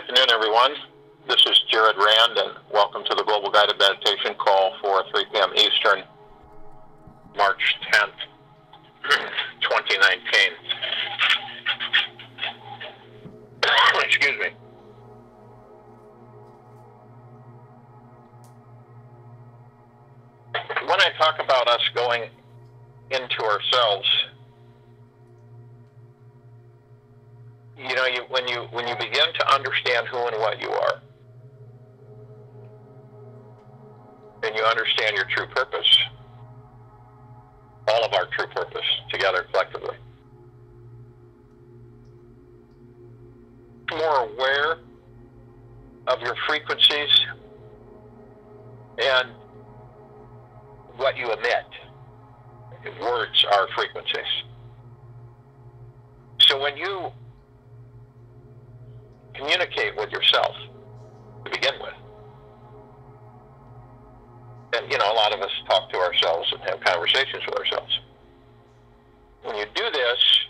afternoon, everyone. This is Jared Rand, and welcome to the Global Guided Meditation Call for 3 p.m. Eastern, March 10th, 2019. Excuse me. When I talk about us going into ourselves, when you begin to understand who and what you are, and you understand your true purpose, all of our true purpose together collectively, more aware of your frequencies and what you emit. Words are frequencies. So when you communicate with yourself to begin with, and a lot of us talk to ourselves and have conversations with ourselves. When you do this,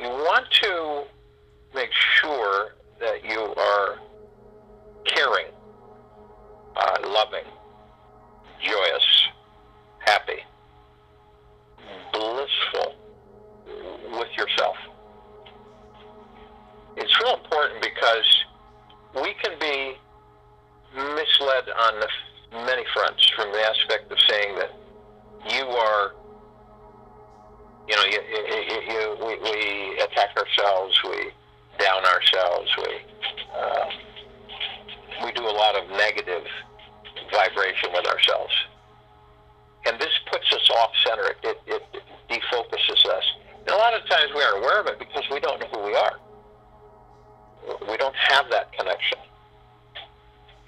you want to make sure that you are caring, loving, joyous, happy, blissful with yourself. It's real important because we can be misled on many fronts, from the aspect of saying that you are, we attack ourselves, we down ourselves, we do a lot of negative vibration with ourselves. And this puts us off center. It defocuses us. And a lot of times we aren't aware of it because we don't know who we are. We don't have that connection.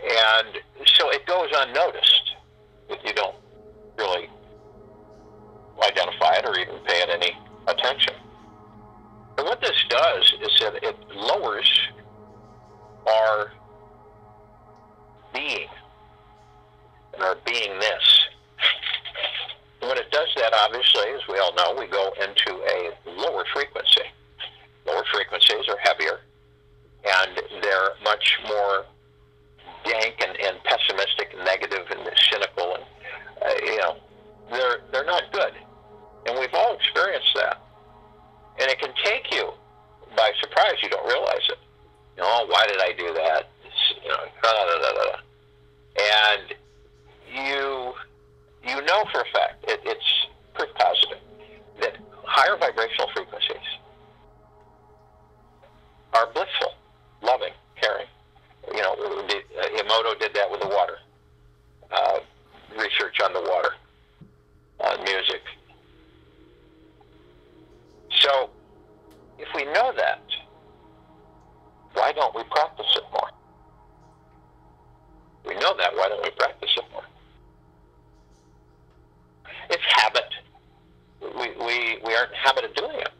And so it goes unnoticed if you don't really identify it or even pay it any attention. And what this does is that it lowers our being and our beingness. And when it does that, obviously, as we all know, we go into a lower frequency. Lower frequencies are heavier, and they're much more dank and pessimistic and negative and cynical, and they're not good. And we've all experienced that. And it can take you by surprise. You don't realize it. Why did I do that? And you know for a fact, it's proof positive, that higher vibrational frequencies are blissful, loving, caring. Emoto did that with the water. Research on the water, on music. So, if we know that, why don't we practice it more? We know that, why don't we practice it more? It's habit. We aren't in the habit of doing it.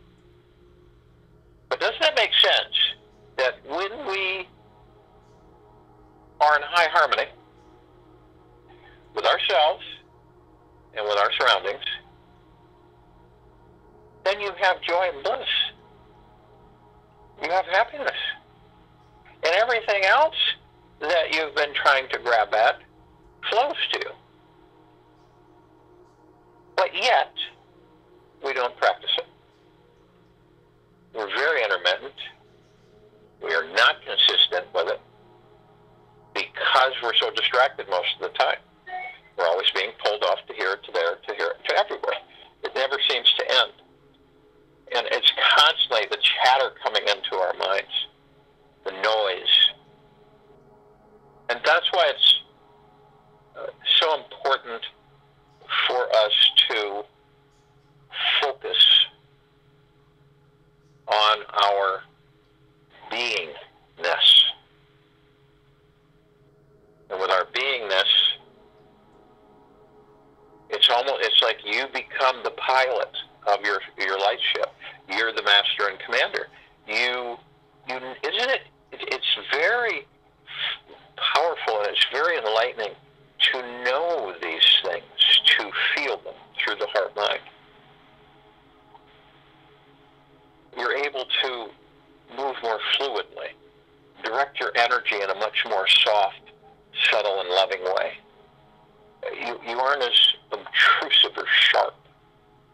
But doesn't that make sense that when we are in high harmony with ourselves and with our surroundings, then you have joy and bliss. You have happiness. And everything else that you've been trying to grab at flows to you. But yet, we don't practice it. We're very intermittent. We are not consistent with it because we're so distracted most of the time. We're always being pulled off to here, to there, to here, to everywhere. It never seems to end. And it's constantly the chatter coming into our minds, the noise. And that's why it's so important for us to focus on our beingness. And with our beingness, it's like you become the pilot of your light ship. You're the master and commander. Isn't it? It's very powerful and it's very enlightening to know these things, to feel them through the heart mind. You're able to move more fluidly much more soft, subtle, and loving way. You aren't as obtrusive or sharp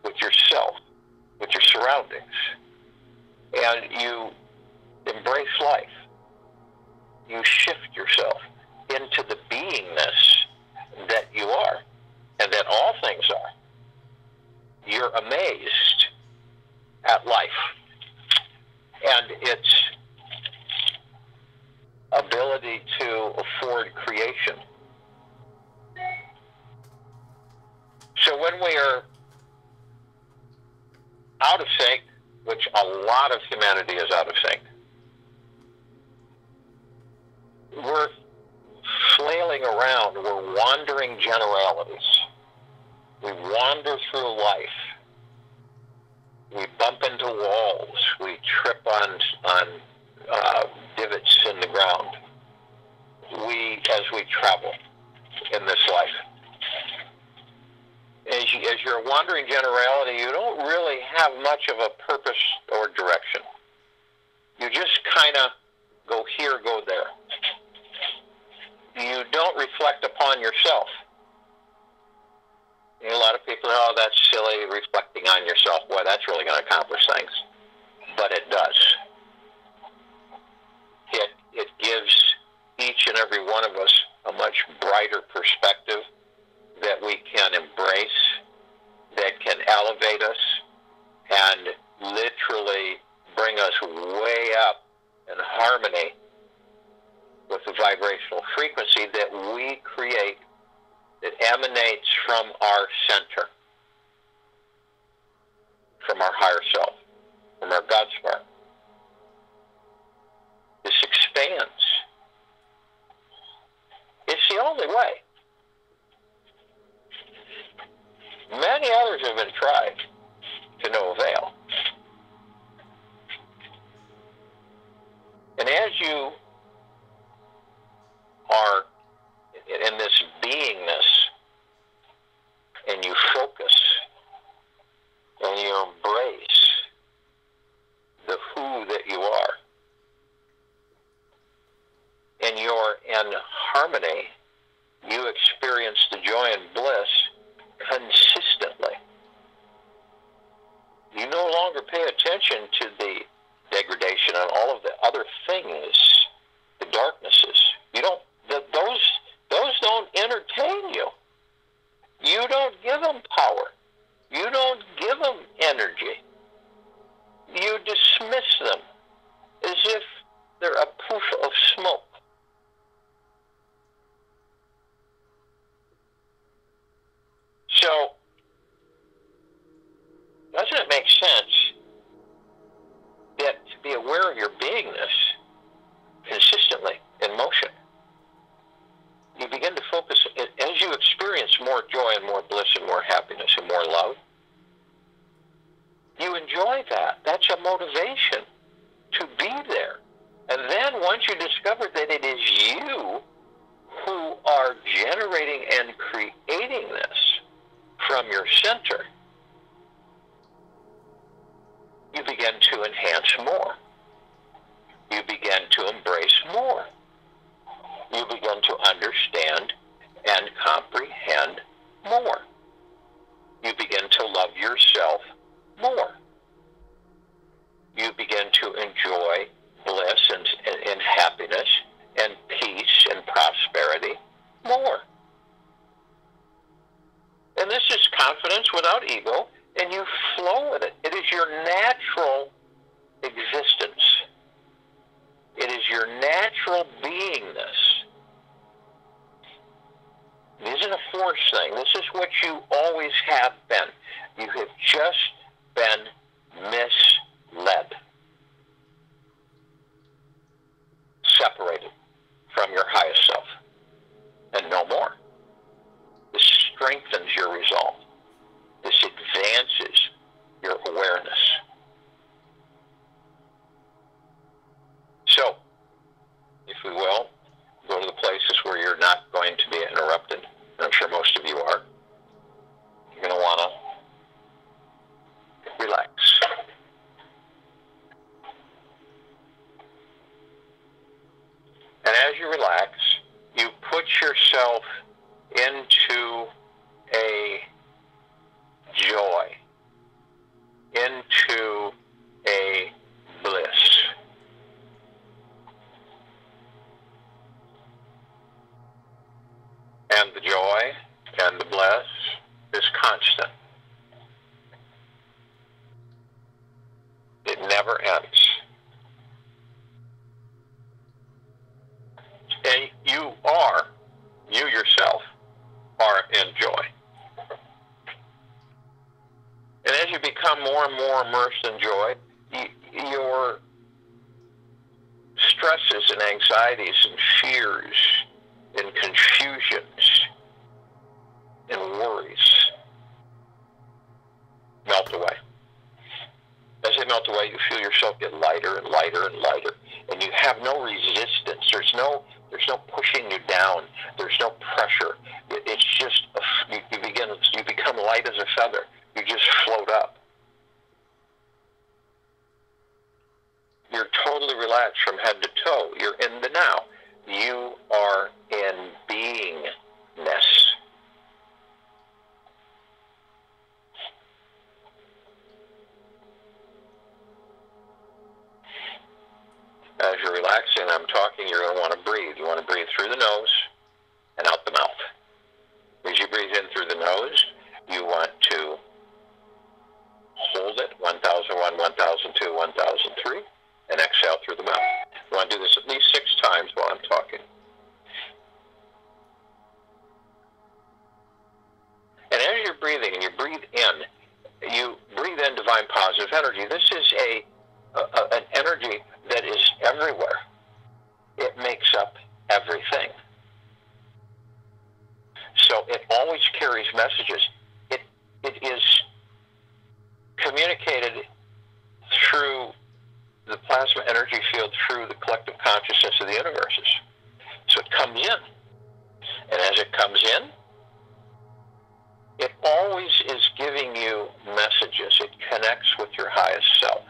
with yourself, with your surroundings. And you embrace life. You shift yourself into the beingness that you are, and that all things are. You're amazed at life and its ability to afford creation. So when we are out of sync, which a lot of humanity is out of sync, we're flailing around, we're wandering generalities. We wander through life. We bump into walls. We trip on divots in the ground. As we travel in this life. As you're a wandering generality, you don't really have much of a purpose or direction. You just kind of go here, go there. You don't reflect upon yourself. You know, a lot of people, oh, that's silly, reflecting on yourself. Boy, that's really going to accomplish things. But it does. It gives each and every one of us a much brighter perspective that we can embrace, that can elevate us, and literally bring us way up in harmony with the vibrational frequency that we create, that emanates from our center, from our higher self, from our God spark. This expands. It's the only way. Many others have been tried to no avail. And as you are in this beingness, and you focus, and you embrace the who that you are, and you're in harmony, you experience the joy and bliss consistently. You no longer pay attention to the degradation and all of the other things, the darknesses. You don't. Those don't entertain you. You don't give them power. You don't give them energy. You dismiss them as if they're a poof of smoke. So, doesn't it make sense that to be aware of your beingness consistently in motion, you begin to focus, as you experience more joy and more bliss and more happiness and more love, you enjoy that. That's a motivation to be there. And then once you discover that it is you who are generating and creating this from your center, you begin to enhance more. You begin to embrace more. You begin to understand and comprehend more. You begin to love yourself more. You begin to enjoy bliss and happiness and peace and prosperity more. And this is confidence without ego, and you flow with it. It is your natural existence. It is your natural beingness. It isn't a forced thing. This is what you always have been. You have just been misled. Separated from your highest self. And no more. This strengthens your resolve. This advances your awareness. So, if we will, go to the places where you're not going to be interrupted. And I'm sure most of you are. You're going to want to relax. And as as you relax, you put yourself into a joy, into a bliss. And the joy and the bliss is constant. It never ends. And you yourself are in joy. And as you become more and more immersed in joy, your stresses and anxieties and fears and confusions and worries melt away. As they melt away, you feel yourself get lighter and lighter and lighter, and you have no resistance. There's no pushing you down. There's no pressure. It's just you become light as a feather. You just float up. You're totally relaxed from head to toe. You're in the now. You are in beingness. As you're relaxing, I'm talking, you're going to want to breathe. You want to breathe through the nose and out the mouth. As you breathe in through the nose, you want to hold it, 1001, 1002, 1003, and exhale through the mouth. You want to do this at least 6 times while I'm talking. And as you're breathing and you breathe in divine positive energy. This is an energy that is everywhere. It makes up everything. So it always carries messages. It is communicated through the plasma energy field, through the collective consciousness of the universes. So it comes in. And as it comes in, it always is giving you messages. It connects with your highest self.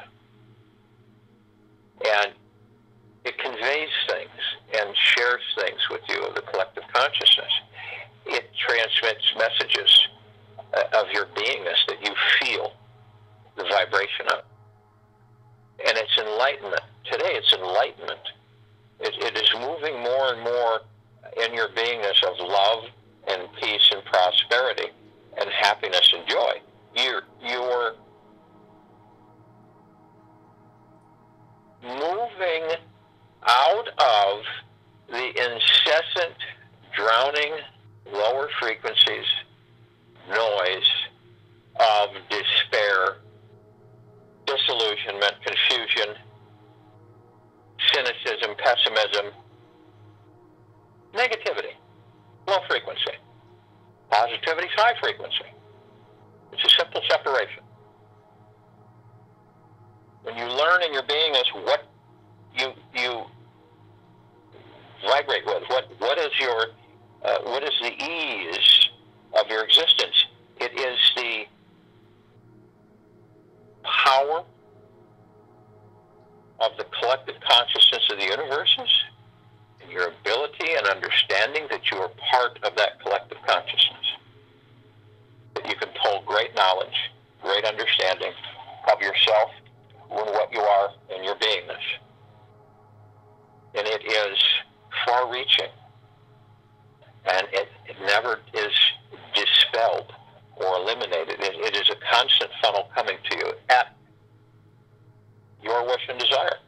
And it conveys things and shares things with you of the collective consciousness. It transmits messages of your beingness that you feel the vibration of. And it's enlightenment. Today it's enlightenment. It is moving more and more in your beingness of love and peace and prosperity and happiness and joy. You're moving out of the incessant drowning lower frequencies, noise of despair, disillusionment, confusion, cynicism, pessimism, negativity, low frequency. Positivity is high frequency. It's a simple separation. When you learn in your beingness what you vibrate with, what is the ease of your existence? It is the power of the collective consciousness of the universes, and your ability and understanding that you are part of that collective consciousness. That you can pull great knowledge, great understanding of yourself and what you are in your beingness. And it is far-reaching. And it never is dispelled or eliminated. It is a constant funnel coming to you at your wish and desire.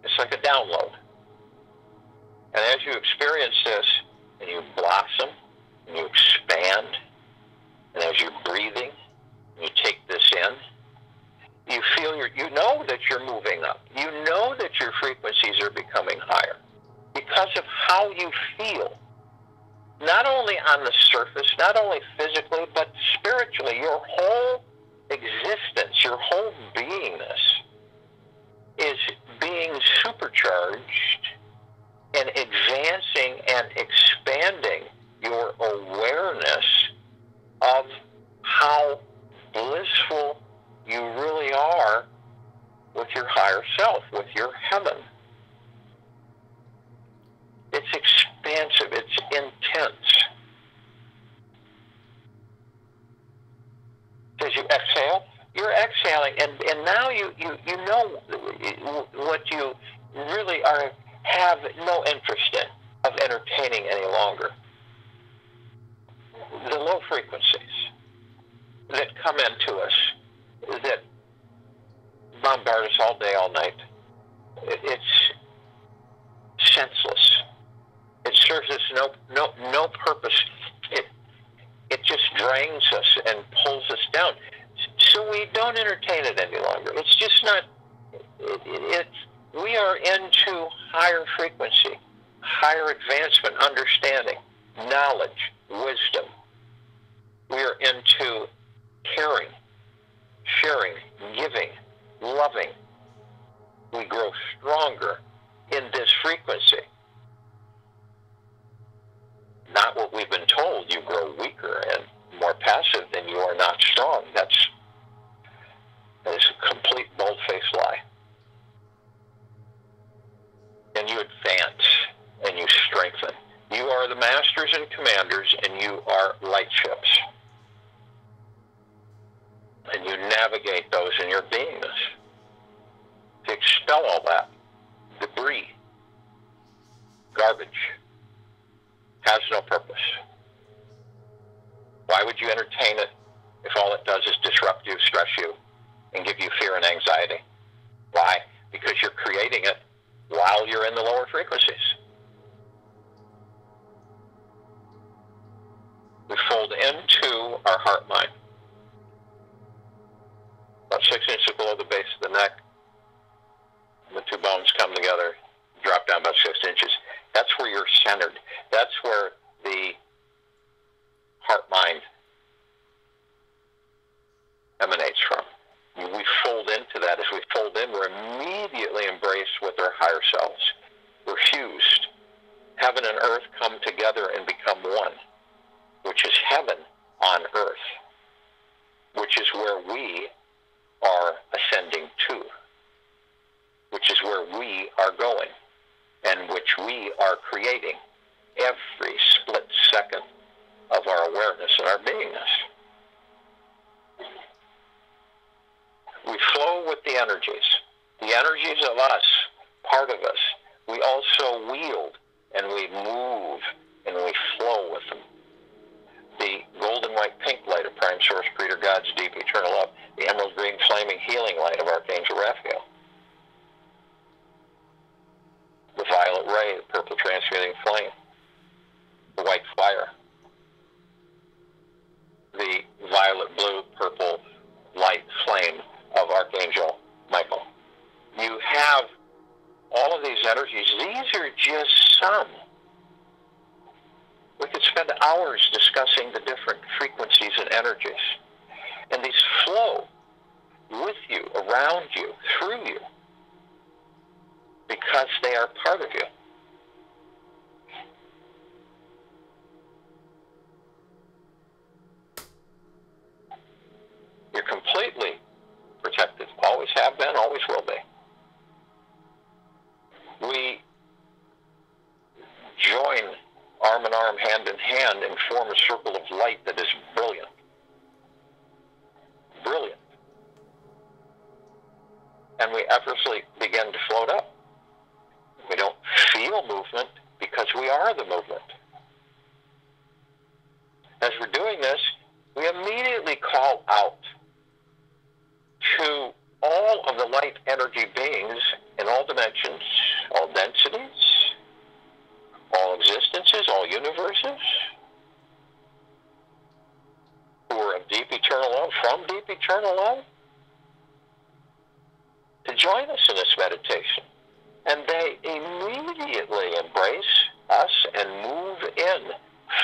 It's like a download. And as you experience this, and you blossom, and you expand, and as you're breathing, and you take this in, you feel you know that you're moving up. You know that your frequencies are becoming higher because of how you feel. Not only on the surface, not only physically, but spiritually. Your whole existence, your whole beingness is being supercharged and advancing and expanding your awareness of how blissful you really are with your higher self, with your heaven. right? And now you know what you really have no interest in of entertaining any longer. The low frequencies that come into us, that bombard us all day, all night, it's senseless. It serves us no purpose. It just drains us and pulls us down. So we don't entertain it any longer. It's just not. We are into higher frequency, higher advancement, understanding, knowledge, wisdom. We are into caring, sharing, giving, loving. We grow stronger in this frequency. Not what we've been told. You grow weaker and more passive, then you are not strong. That is a complete bold-faced lie. And you advance and you strengthen. You are the masters and commanders, and you are light ships. And you navigate those in your beingness to expel all that debris, garbage. Has no purpose. Why would you entertain it if all it does is disrupt you, stress you, and give you fear and anxiety? Why? Because you're creating it while you're in the lower frequencies. We fold into our heart mind. About 6 inches below the base of the neck. The two bones come together, drop down about 6 inches. That's where you're centered. That's where the heart-mind emanates from. We fold into that. As we fold in, we're immediately embraced with our higher selves. We're fused. Heaven and earth come together and become one, which is heaven on earth, which is where we are ascending to, which is where we are going, and which we are creating every split second of our awareness and our beingness. We flow with the energies of us, part of us. We also wield and we move and we flow with them. The golden white pink light of Prime Source Creator God's deep eternal love, the emerald green flaming healing light of Archangel Raphael, the violet ray, the purple transmuting flame, the white fire, the violet blue purple light flame of Archangel Michael. You have all of these energies. These are just some. We could spend hours discussing the different frequencies and energies. And these flow with you, around you, through you, because they are part of you. You're completely protected. Always have been, always will be. We join arm in arm, hand in hand, and form a circle of light that is brilliant. Brilliant. And we effortlessly begin to float up. We don't feel movement because we are the movement. As we're doing this, we immediately call out to all of the light energy beings in all dimensions, all densities, all existences, all universes, who are of deep eternal love, from deep eternal love, to join us in this meditation. And they immediately embrace us and move in,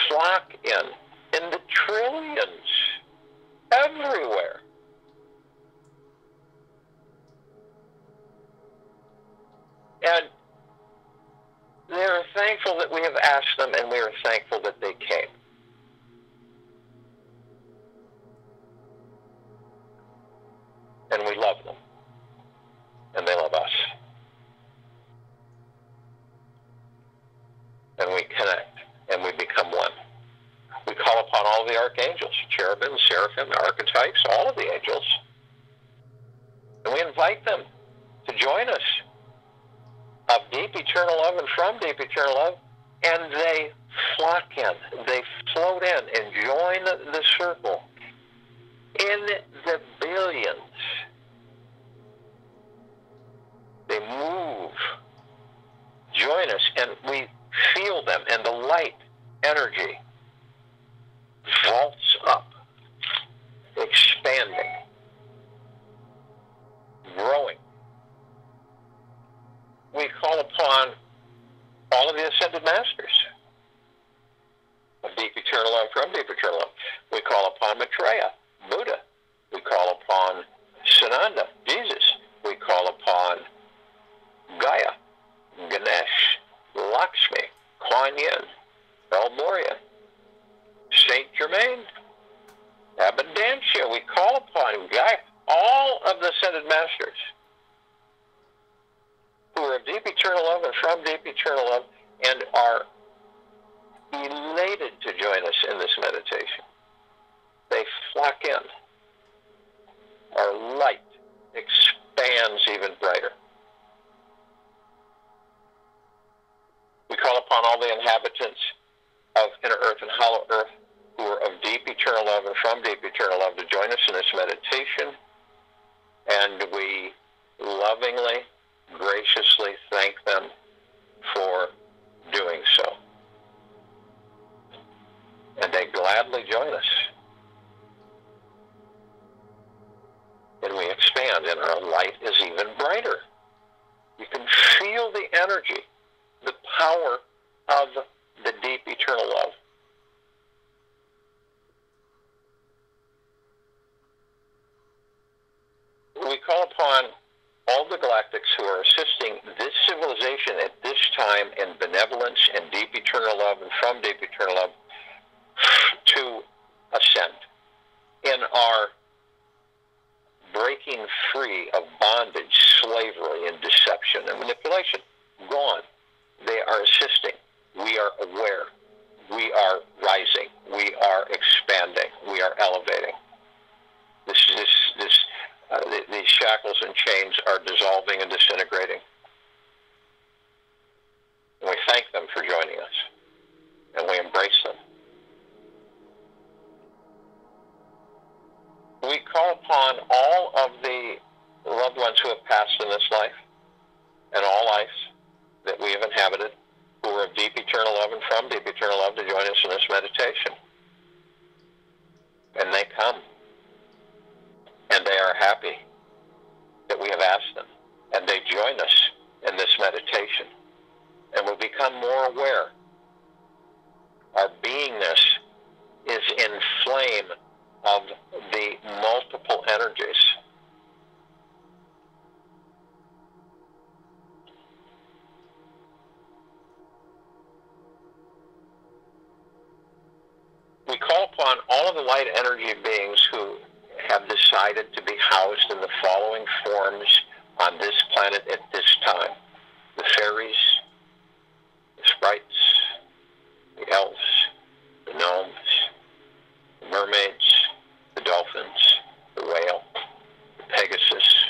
flock in the trillions, everywhere. And they are thankful that we have asked them, and we are thankful that they came. And we love them. And they love us. And we connect, and we become one. We call upon all the archangels, cherubim, seraphim, archetypes, all of the angels, And we invite them to join us of deep eternal love and from deep eternal love, and they flock in. They float in and join the circle in the billions. They move, join us, and we feel them, and the light energy vaults up, expanding, growing. We call upon all of the ascended masters of deep eternal love from deep eternal love. We call upon Maitreya, Buddha. We call upon Sananda, Jesus. We call upon Gaia, Ganesh, Lakshmi, Kuan Yin, El Morya, Saint Germain, Abundantia. We call upon Gaia, all of the ascended masters who are of deep eternal love and from deep eternal love and are elated to join us in this meditation. They flock in. Our light expands even brighter. We call upon all the inhabitants of inner earth and hollow earth who are of deep eternal love and from deep eternal love to join us in this meditation. And we lovingly, graciously thank them for doing so. And they gladly join us. And we expand, and our light is even brighter. You can feel the energy, the power of the deep eternal love. We call upon all the galactics who are assisting this civilization at this time in benevolence and deep eternal love and from deep eternal love to ascend in our breaking free of bondage, slavery, and deception and manipulation. Gone. They are assisting. We are aware. We are rising. We are expanding. We are elevating. These shackles and chains are dissolving and disintegrating. And we thank them for joining us. And we embrace them. We call upon all of the loved ones who have passed in this life and all lives that we have inhabited who are of deep eternal love and from deep eternal love to join us in this meditation. And they come. And they are happy that we have asked them. And they join us in this meditation. And will become more aware. Our beingness is in flame of the multiple energies. We call upon all of the light energy beings who have decided to be housed in the following forms on this planet at this time. The fairies, the sprites, the elves, the gnomes, the mermaids, the dolphins, the whale, the Pegasus,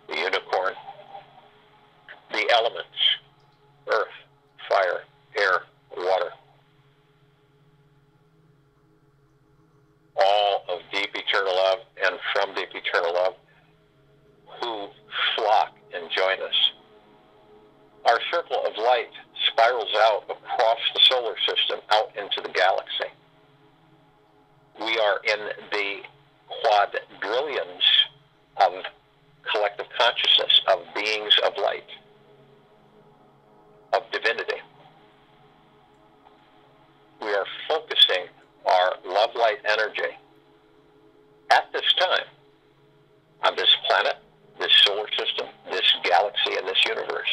the unicorn, the elements, earth, fire, air, water, all of deep eternal love and from deep eternal love who flock and join us. Our circle of light spirals out across the solar system, out into the galaxy. We are in the quadrillions of collective consciousness, of beings of light, of divinity. We are focusing our love light energy at this time on this planet, this solar system, this galaxy, and this universe.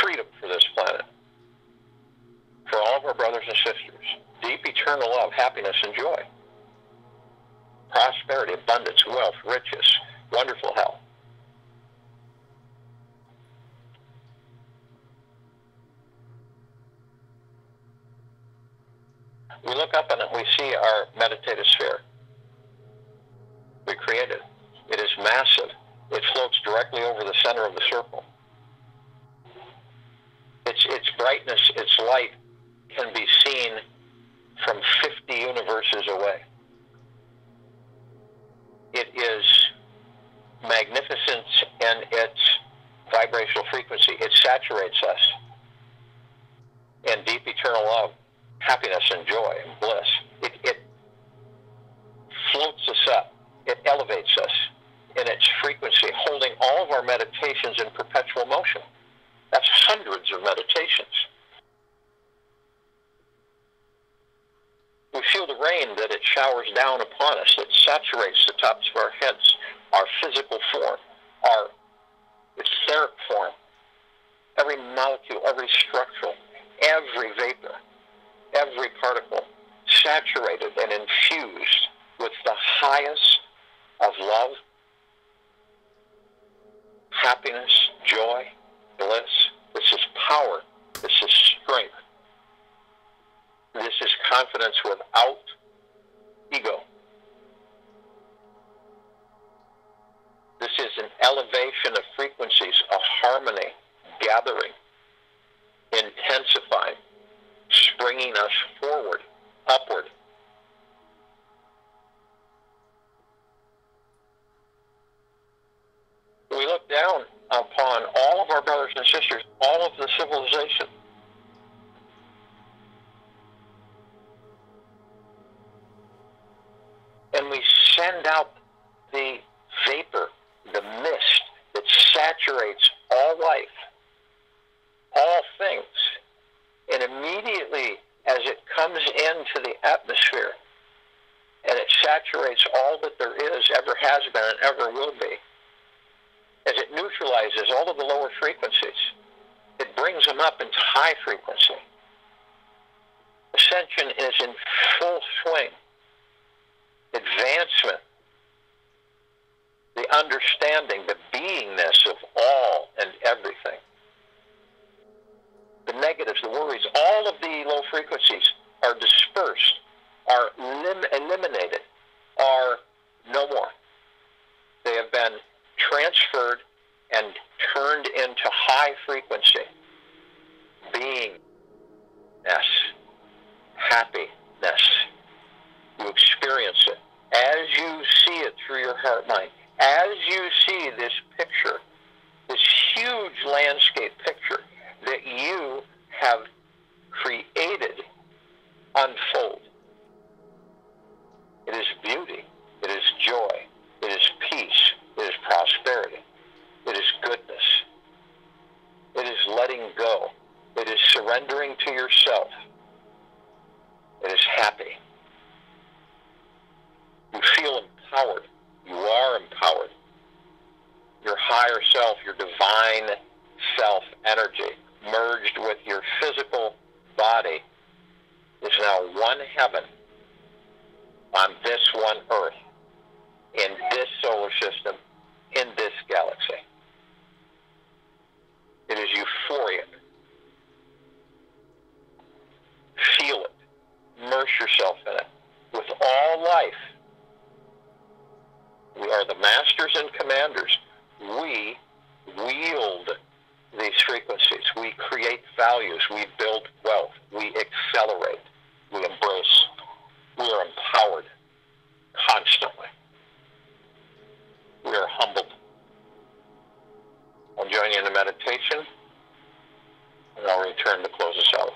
Freedom for this planet. For all of our brothers and sisters. Deep eternal love, happiness, and joy. Prosperity, abundance, wealth, riches, wonderful health. We look up and we see our meditative sphere. we created. It is massive. It floats directly over the center of the circle. Its brightness, its light can be seen from 50 universes away. It is magnificence in its vibrational frequency. It saturates us in deep eternal love, happiness and joy and bliss. It floats us up. It elevates us in its frequency, holding all of our meditations in perpetual motion. That's hundreds of meditations. We feel the rain that it showers down upon us. It saturates the tops of our heads, our physical form, our etheric form, every molecule, every structural, every vapor, every particle, saturated and infused with the highest of love, happiness, joy, bliss. This is power. This is strength. This is confidence without ego. This is an elevation of frequencies, a harmony, gathering, intensifying, springing us forward, upward. We look down upon all of our brothers and sisters, all of the civilization. And we send out the vapor, the mist that saturates all life, all things. And immediately as it comes into the atmosphere and it saturates all that there is, ever has been, and ever will be, as it neutralizes all of the lower frequencies, it brings them up into high frequency. Ascension is in full swing. Advancement, the understanding, the beingness of all and everything. The negatives, the worries, all of the low frequencies are dispersed, are eliminated, are no more. They have been transferred and turned into high frequency. Beingness, happiness. You experience it as you see it through your heart mind. As you see this picture, this huge landscape picture that you have created unfold. It is beauty. It is joy. It is peace. It is prosperity. It is goodness. It is letting go. It is surrendering to yourself. It is happy. You feel empowered. You are empowered. Your higher self, your divine self energy, merged with your physical body, is now one heaven on this one earth, in this solar system, in this galaxy. It is euphoric. Feel it. Immerse yourself in it. With all life, we are the masters and commanders. We wield these frequencies. We create values. We build wealth. We accelerate. We embrace. We are empowered constantly. We are humbled. I'll join you in the meditation, and I'll return to close us out.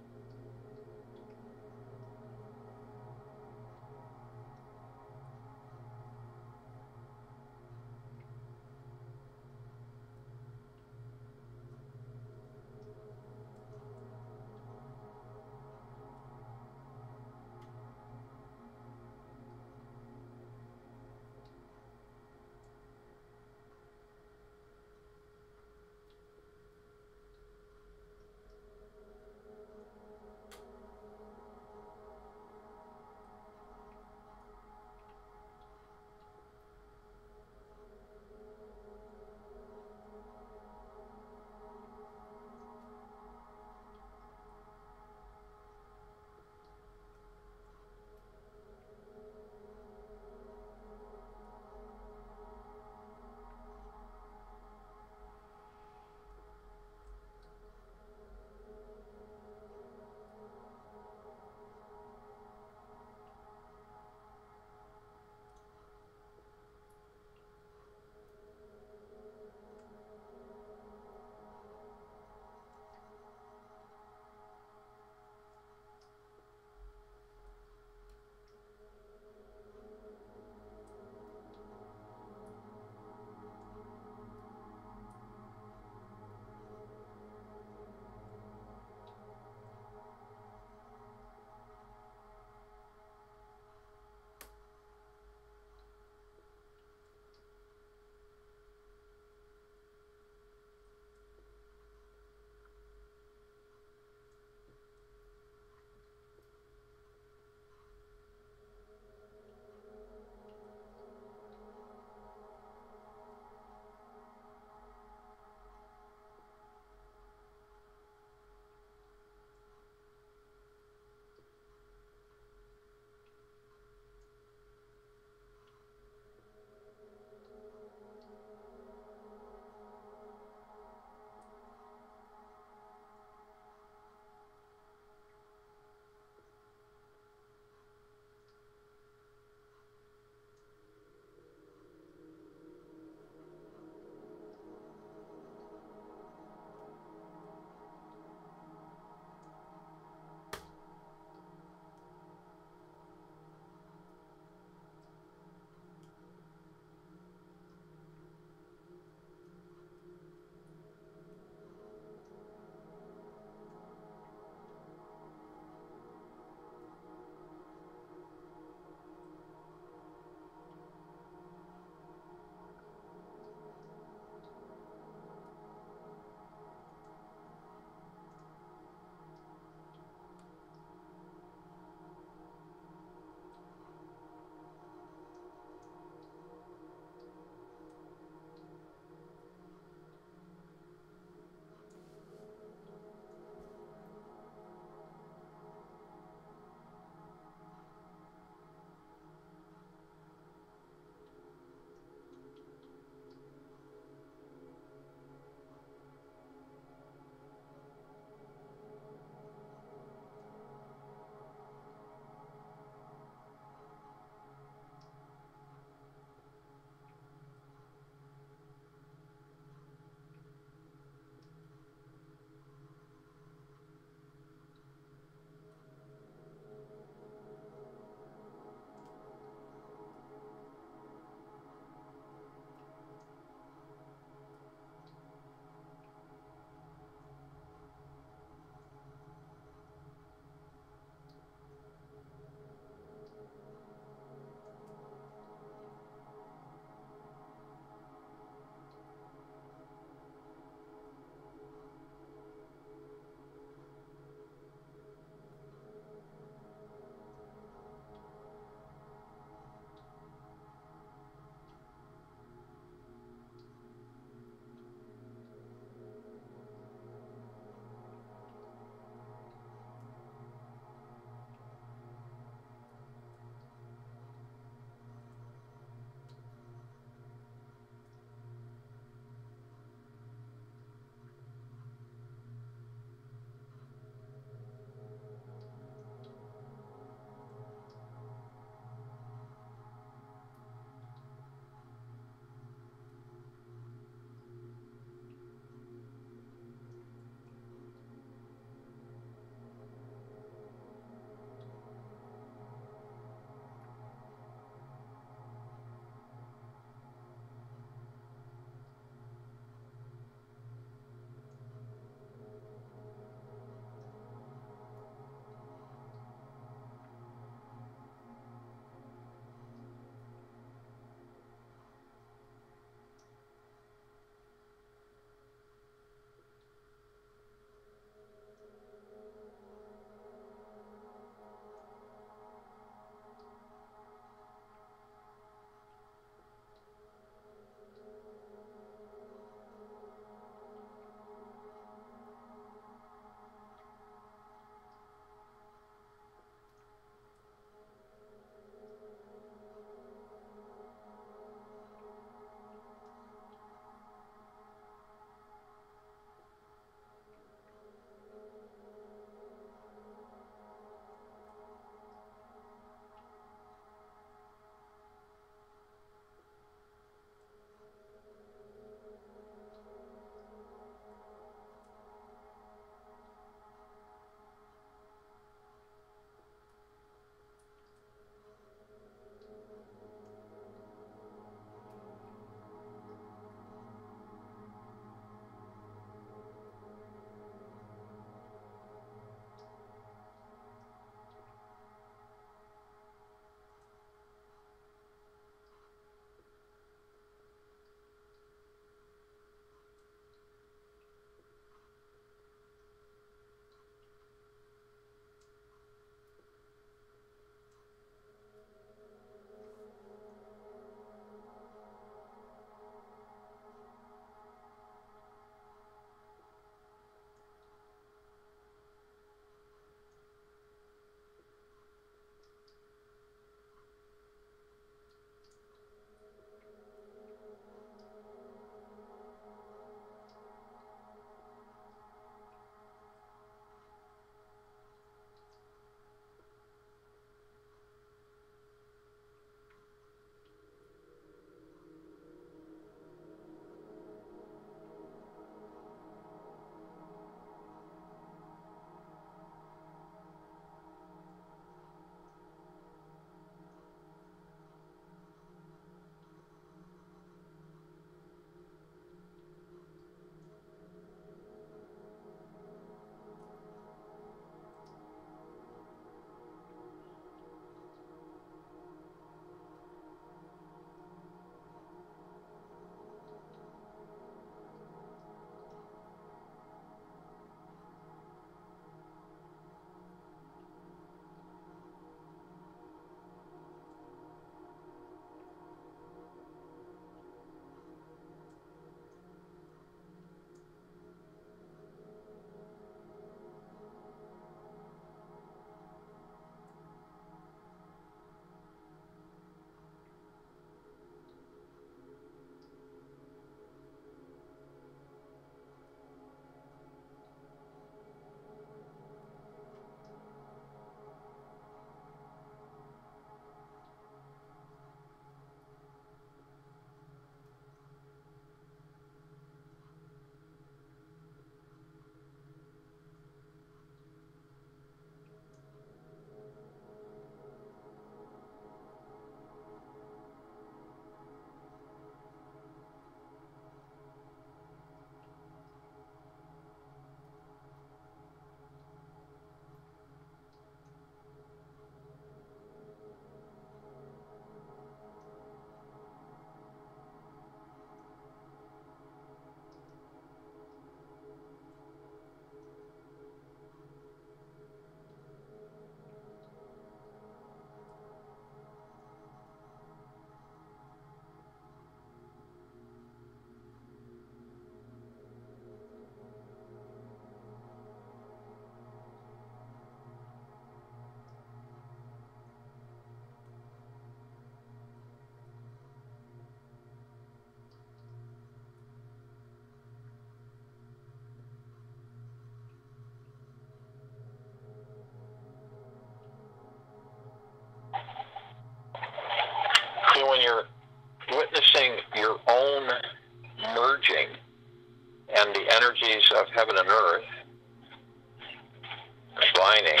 aligning,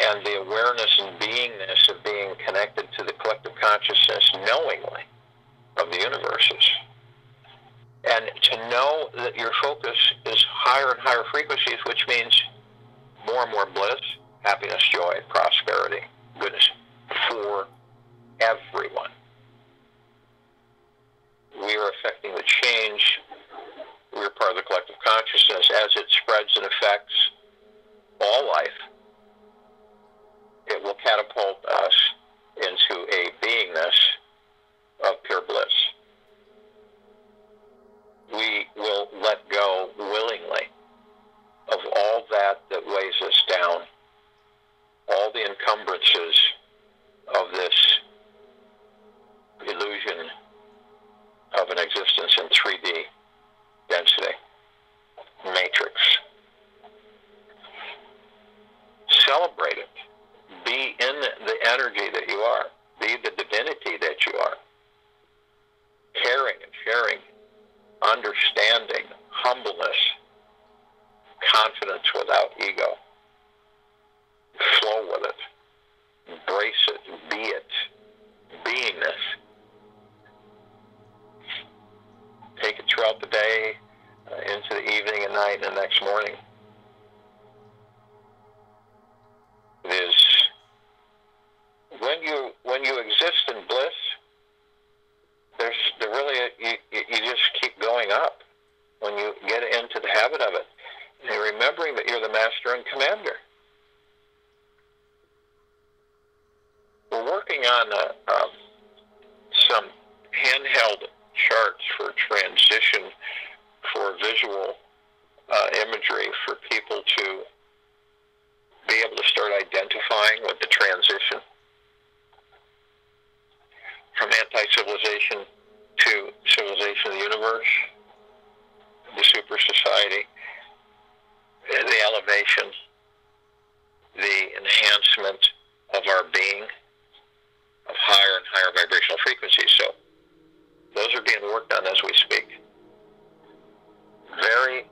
and the awareness and beingness of being connected to the collective consciousness knowingly of the universes. And to know that your focus is higher and higher frequencies, which means more and more bliss, happiness, joy, prosperity, goodness for everyone. We are affecting the change. We are part of the collective consciousness as it spreads and affects all life. It will catapult us into a beingness of pure bliss. We will let go willingly of all that weighs us down, all the encumbrances of this illusion of an existence in 3D density matrix. Celebrate it. Be in the energy that you are. Be the divinity that you are. Caring and sharing, understanding, humbleness, confidence without ego. Flow with it. Embrace it. Be it. Beingness. Take it throughout the day, into the evening and night and the next morning. It is when you exist in bliss, you just keep going up. When you get into the habit of it, and remembering that you're the master and commander. We're working on some handheld charts for transition, for visual imagery, for people to be able to start identifying with the transition from anti-civilization to civilization of the universe, the super society, the elevation, the enhancement of our being, of higher and higher vibrational frequencies. So those are being worked on as we speak. Very